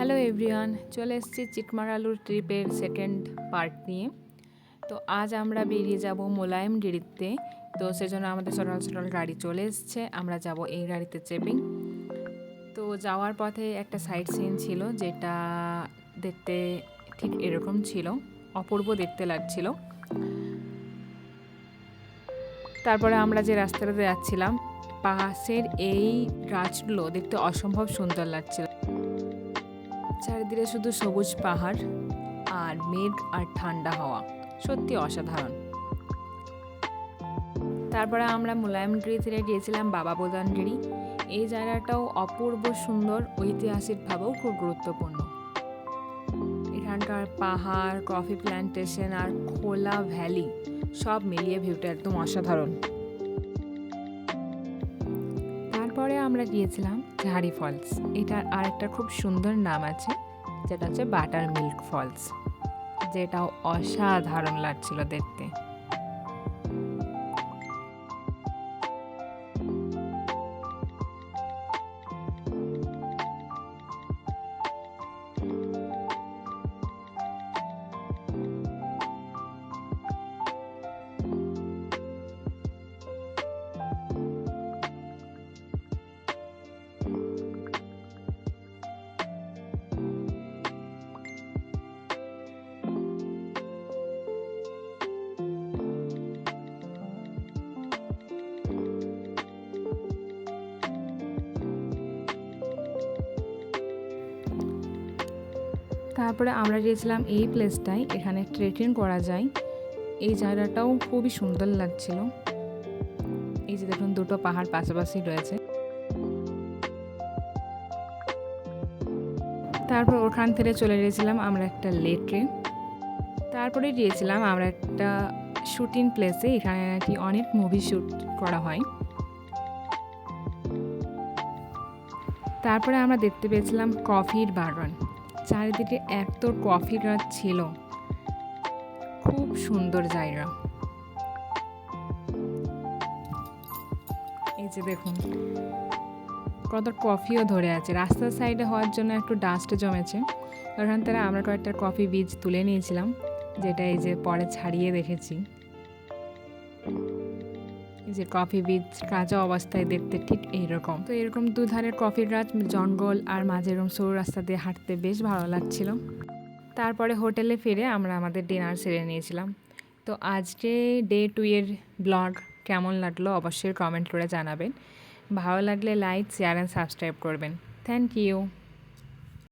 Hello everyone, চলে এসেছি চিটমারালুর ট্রিপের সেকেন্ড পার্ট নিয়ে। তো আজ আমরা বেরিয়ে যাব মোলায়েমডিহিতে। তো সেজন্য আমাদের সকাল সকাল গাড়ি চলে এসছে, আমরা যাব এই গাড়িতে চেপেই। তো যাওয়ার পথে একটা সাইট সিন ছিল, যেটা দেখতে ঠিক এরকম ছিল, অপূর্ব দেখতে লাগছিল। তারপরে আমরা যে রাস্তাটাতে যাচ্ছিলাম, পাশের এই গাছগুলো দেখতে অসম্ভব সুন্দর লাগছিল। চারিদিকে শুধু সবুজ পাহাড় আর মেঘ আর ঠান্ডা হাওয়া, সত্যি অসাধারণ। তারপরে আমরা মোলায়েমগিরি থেকে গিয়েছিলাম বাবা বুদানগিরি। এই জায়গাটাও অপূর্ব সুন্দর, ঐতিহাসিকভাবেও খুব গুরুত্বপূর্ণ। এখানকার পাহাড়, কফি প্ল্যান্টেশন আর খোলা ভ্যালি সব মিলিয়ে ভিউটা একদম অসাধারণ। তারপরে আমরা গিয়েছিলাম ঝাড়ি ফলস। এটার আরেকটা খুব সুন্দর নাম আছে, যেটা হচ্ছে বাটার মিল্ক ফলস, যেটাও অসাধারণ লাগছিল দেখতে। তারপরে আমরা গিয়েছিলাম এই প্লেসটায়, এখানে ট্রেকিং করা যায়। এই জায়গাটাও খুবই সুন্দর লাগছিল। এই যে দেখুন, দুটো পাহাড় পাশাপাশি রয়েছে। তারপর ওখান থেকে চলে গিয়েছিলাম আমরা একটা লেকে। তারপরে গিয়েছিলাম আমরা একটা শুটিং প্লেসে, এখানে নাকি অনেক মুভি শ্যুট করা হয়। তারপরে আমরা দেখতে পেয়েছিলাম কফির বাগান, চারিদিকে এত কফি গাছ ছিল, খুব সুন্দর জায়গা। এই যে দেখুন, কত কফিও ধরে আছে। রাস্তার সাইডে হওয়ার জন্য একটু ডাস্ট জমেছে, ওখান থেকে আমরা কয়েকটা কফি বীজ তুলে নিয়েছিলাম, যেটা এই যে পরে ছাড়িয়ে দেখেছি। এই যে কফি বীজ কাঁচা অবস্থায় দেখতে ঠিক এইরকম। তো এরকম দুধারের কফি গাছ, জঙ্গল আর মাঝে এরকম সরু রাস্তা দিয়ে হাঁটতে বেশ ভালো লাগছিল। তারপরে হোটেলে ফিরে আমরা আমাদের ডিনার সেরে নিয়েছিলাম। তো আজকে ডে 2 এর ব্লগ কেমন লাগলো অবশ্যই কমেন্ট করে জানাবেন। ভালো লাগলে লাইক, শেয়ার অ্যান্ড সাবস্ক্রাইব করবেন। Thank you.